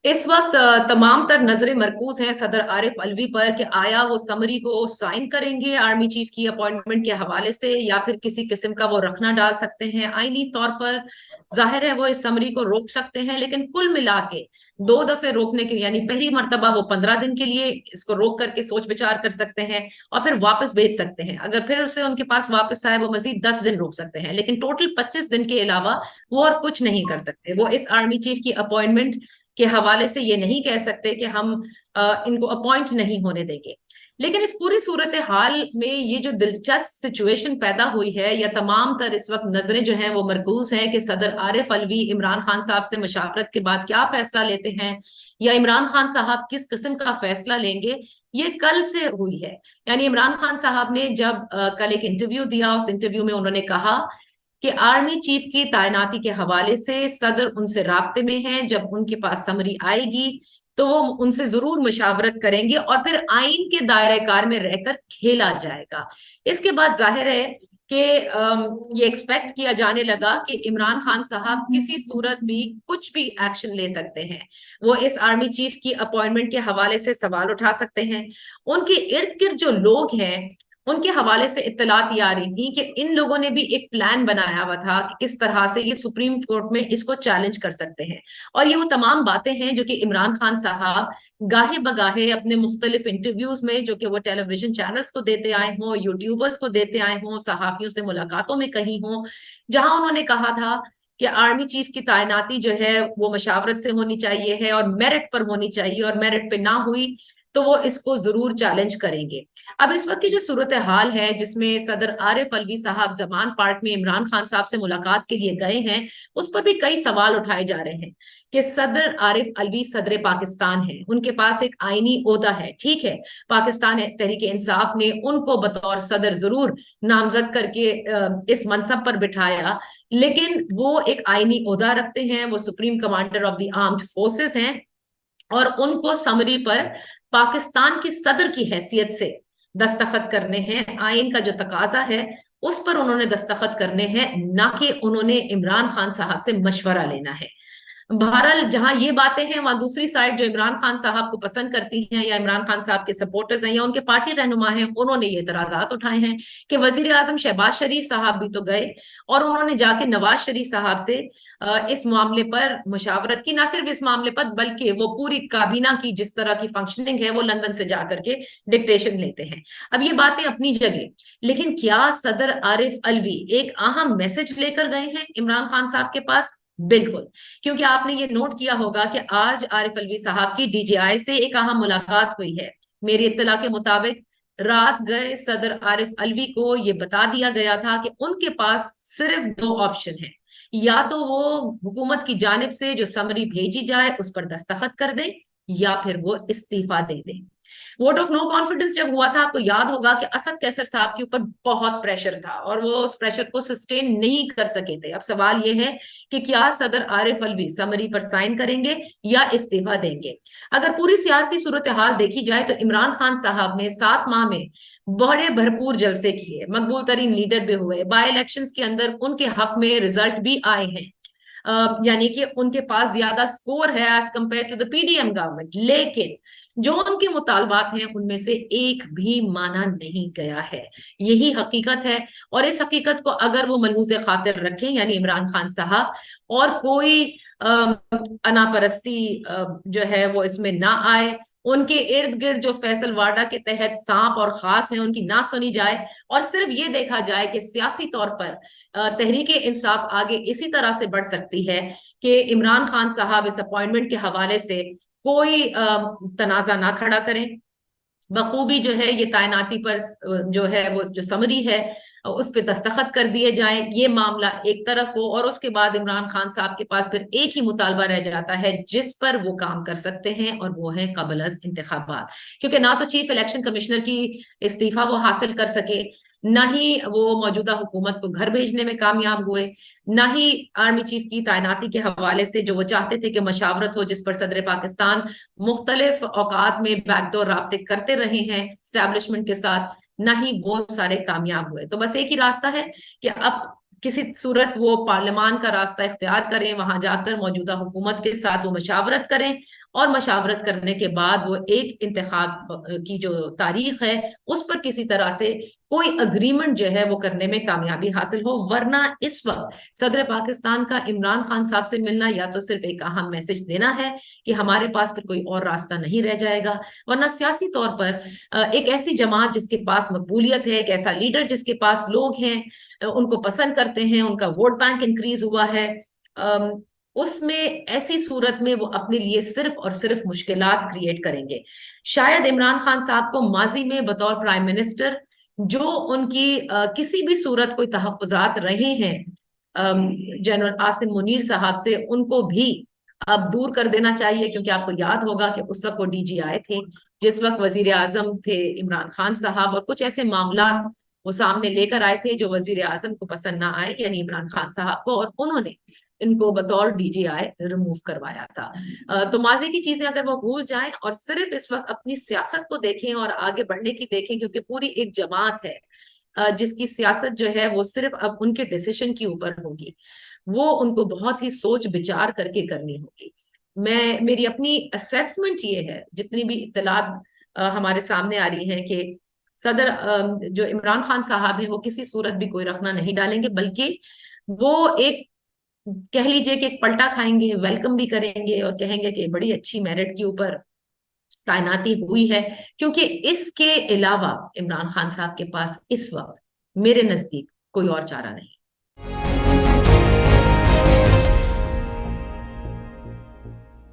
इस वक्त तमाम तर नजरें मरकूज हैं सदर आरिफ अलवी पर कि आया वो समरी को साइन करेंगे आर्मी चीफ की अपॉइंटमेंट के हवाले से या फिर किसी किस्म का वो रखना डाल सकते हैं। आईनी तौर पर जाहिर है वो इस समरी को रोक सकते हैं, लेकिन कुल मिला के दो दफे रोकने के यानी पहली मर्तबा वो 15 दिन के लिए इसको रोक करके सोच विचार कर सकते हैं और फिर वापस भेज सकते हैं। अगर फिर उसे उनके पास वापस आए वो मजीद 10 दिन रोक सकते हैं, लेकिन टोटल 25 दिन के अलावा वो और कुछ नहीं कर सकते। वो इस आर्मी चीफ की अपॉइंटमेंट के हवाले से ये नहीं कह सकते कि हम इनको अपॉइंट नहीं होने देंगे। लेकिन इस पूरी सूरत हाल में ये जो दिलचस्प सिचुएशन पैदा हुई है या तमाम तर इस वक्त नजरें जो हैं वो मरकूज हैं कि सदर आरिफ अलवी इमरान खान साहब से मशावरत के बाद क्या फैसला लेते हैं या इमरान खान साहब किस किस्म का फैसला लेंगे, ये कल से हुई है। यानी इमरान खान साहब ने जब कल एक इंटरव्यू दिया, उस इंटरव्यू में उन्होंने कहा कि आर्मी चीफ की तैनाती के हवाले से सदर उनसे राब्ते में हैं। जब उनके पास समरी आएगी तो वो उनसे जरूर मशावरत करेंगे और फिर आइन के दायरे कार में रहकर खेला जाएगा। इसके बाद जाहिर है कि ये एक्सपेक्ट किया जाने लगा कि इमरान खान साहब किसी सूरत भी कुछ भी एक्शन ले सकते हैं। वो इस आर्मी चीफ की अपॉइंटमेंट के हवाले से सवाल उठा सकते हैं। उनके इर्द गिर्द जो लोग हैं उनके हवाले से इत्तलात ये आ रही थी कि इन लोगों ने भी एक प्लान बनाया हुआ था कि किस तरह से ये सुप्रीम कोर्ट में इसको चैलेंज कर सकते हैं। और ये वो तमाम बातें हैं जो कि इमरान खान साहब गाहे बगाहे अपने मुख्तलिफ इंटरव्यूज में, जो कि वो टेलीविजन चैनल्स को देते आए हों, यूट्यूबर्स को देते आए हों, सहाफियों से मुलाकातों में कहीं हों, जहां उन्होंने कहा था कि आर्मी चीफ की तैनाती जो है वो मशावरत से होनी चाहिए है और मेरिट पर होनी चाहिए, और मेरिट पे ना हुई तो वो इसको जरूर चैलेंज करेंगे। अब इस वक्त की जो सूरत हाल है जिसमें सदर आरिफ अलवी साहब जमान पार्क में इमरान खान साहब से मुलाकात के लिए गए हैं, उस पर भी कई सवाल उठाए जा रहे हैं कि सदर आरिफ अलवी सदर पाकिस्तान है, उनके पास एक आईनी ओहदा है। ठीक है, पाकिस्तान तहरीक इंसाफ ने उनको बतौर सदर जरूर नामजद करके इस मनसब पर बिठाया, लेकिन वो एक आईनी ओहदा रखते हैं, वो supreme commander of the armed forces हैं और उनको समरी पर पाकिस्तान के सदर की हैसियत से दस्तखत करने हैं। आइन का जो तकाजा है उस पर उन्होंने दस्तखत करने हैं, ना कि उन्होंने इमरान खान साहब से मशवरा लेना है। बहरहाल जहां ये बातें हैं वहां दूसरी साइड जो इमरान खान साहब को पसंद करती हैं या इमरान खान साहब के सपोर्टर्स हैं या उनके पार्टी रहनुमा हैं, उन्होंने ये इतराजात उठाए हैं कि वजीर आजम शहबाज शरीफ साहब भी तो गए और उन्होंने जाके नवाज शरीफ साहब से इस मामले पर मुशावरत की। ना सिर्फ इस मामले पर बल्कि वो पूरी काबीना की जिस तरह की फंक्शनिंग है वो लंदन से जाकर के डिक्टेशन लेते हैं। अब ये बातें अपनी जगह, लेकिन क्या सदर आरिफ अलवी एक अहम मैसेज लेकर गए हैं इमरान खान साहब के पास? बिल्कुल। क्योंकि आपने ये नोट किया होगा कि आज आरिफ अलवी साहब की डीजीआई से एक अहम मुलाकात हुई है। मेरी इत्तला के मुताबिक रात गए सदर आरिफ अलवी को ये बता दिया गया था कि उनके पास सिर्फ दो ऑप्शन है, या तो वो हुकूमत की जानिब से जो समरी भेजी जाए उस पर दस्तखत कर दे या फिर वो इस्तीफा दे दे। वोट ऑफ नो कॉन्फिडेंस जब हुआ था, आपको याद होगा कि असद कैसर साहब के ऊपर बहुत प्रेशर था और वो उस प्रेशर को सस्टेन नहीं कर सके थे। अब सवाल ये है कि क्या सदर आरिफ अलवी समरी पर साइन करेंगे या इस्तीफा देंगे। अगर पूरी सियासी सूरत हाल देखी जाए तो इमरान खान साहब ने 7 माह में बड़े भरपूर जलसे किए, मकबूल तरीन लीडर भी हुए, बाई इलेक्शंस के अंदर उनके हक में रिजल्ट भी आए हैं। यानी कि उनके पास ज्यादा स्कोर है as compare to the PDM government, लेकिन जो उनके मुतालबात हैं उनमें से एक भी माना नहीं गया है। यही हकीकत है और इस हकीकत को अगर वो मलहूज़ खातिर रखें यानी इमरान खान साहब, और कोई अनापरस्ती जो है वो इसमें ना आए, उनके इर्द गिर्द जो फैसल वाडा के तहत सांप और खास हैं उनकी ना सुनी जाए, और सिर्फ ये देखा जाए कि सियासी तौर पर तहरीक इंसाफ आगे इसी तरह से बढ़ सकती है कि इमरान खान साहब इस अपॉइंटमेंट के हवाले से कोई तनाजा ना खड़ा करें, बखूबी जो है ये तैनाती पर जो है वो जो समरी है उस पे दस्तखत कर दिए जाएं, ये मामला एक तरफ हो, और उसके बाद इमरान खान साहब के पास फिर एक ही मुतालबा रह जाता है जिस पर वो काम कर सकते हैं, और वो है कबल अज इंतखाबात। क्योंकि ना तो चीफ इलेक्शन कमिश्नर की इस्तीफा वो हासिल कर सके, ना ही वो मौजूदा हुकूमत को घर भेजने में कामयाब हुए, ना ही आर्मी चीफ की तैनाती के हवाले से जो वो चाहते थे कि मशावरत हो जिस पर सदर पाकिस्तान मुख्तलिफ औकात में बैकडोर राब्ते करते रहे हैं स्टैब्लिशमेंट के साथ, ना ही वो सारे कामयाब हुए। तो बस एक ही रास्ता है कि अब किसी सूरत वो पार्लियामान का रास्ता इख्तियार करें, वहां जाकर मौजूदा हुकूमत के साथ वो मशावरत करें اور مشاورت کرنے کے بعد وہ ایک انتخاب کی جو تاریخ ہے اس پر کسی طرح سے کوئی اگریمنٹ جو ہے وہ کرنے میں کامیابی حاصل ہو. ورنہ اس وقت صدر پاکستان کا عمران خان صاحب سے ملنا یا تو صرف ایک اہم میسج دینا ہے کہ ہمارے پاس پھر کوئی اور راستہ نہیں رہ جائے گا. ورنہ سیاسی طور پر ایک ایسی جماعت جس کے پاس مقبولیت ہے، ایک ایسا لیڈر جس کے پاس لوگ ہیں، ان کو پسند کرتے ہیں، ان کا ووٹ بینک انکریز ہوا ہے، اس میں ایسی صورت میں وہ اپنے لیے صرف اور صرف مشکلات کریٹ کریں گے. شاید عمران خان صاحب کو ماضی میں بطور پرائم منسٹر جو ان کی کسی بھی صورت کوئی تحفظات رہے ہیں جنرل عاصم منیر صاحب سے، ان کو بھی اب دور کر دینا چاہیے. کیونکہ آپ کو یاد ہوگا کہ اس وقت وہ ڈی جی آئے تھے جس وقت وزیر اعظم تھے عمران خان صاحب، اور کچھ ایسے معاملات وہ سامنے لے کر آئے تھے جو وزیر اعظم کو پسند نہ آئے، یعنی عمران خان صاحب کو، اور انہوں نے ان کو بطور ڈی جی آئی ریموو کروایا تھا. تو ماضی کی چیزیں اگر وہ بھول جائیں اور صرف اس وقت اپنی سیاست کو دیکھیں اور آگے بڑھنے کی دیکھیں، کیونکہ پوری ایک جماعت ہے جس کی سیاست جو ہے وہ صرف اب ان کے ڈیسیشن کے اوپر ہوگی، وہ ان کو بہت ہی سوچ بچار کر کے کرنی ہوگی. میری اپنی اسیسمنٹ یہ ہے، جتنی بھی اطلاعات ہمارے سامنے آ رہی ہیں، کہ صدر جو عمران خان صاحب ہیں وہ کسی صورت بھی کوئی رخنہ نہیں ڈالیں گے، بلکہ وہ ایک کہہ لیجئے کہ ایک پلٹا کھائیں گے، ویلکم بھی کریں گے اور کہیں گے کہ بڑی اچھی میرٹ کے اوپر تعیناتی ہوئی ہے. کیونکہ اس کے علاوہ عمران خان صاحب کے پاس اس وقت میرے نزدیک کوئی اور چارہ نہیں.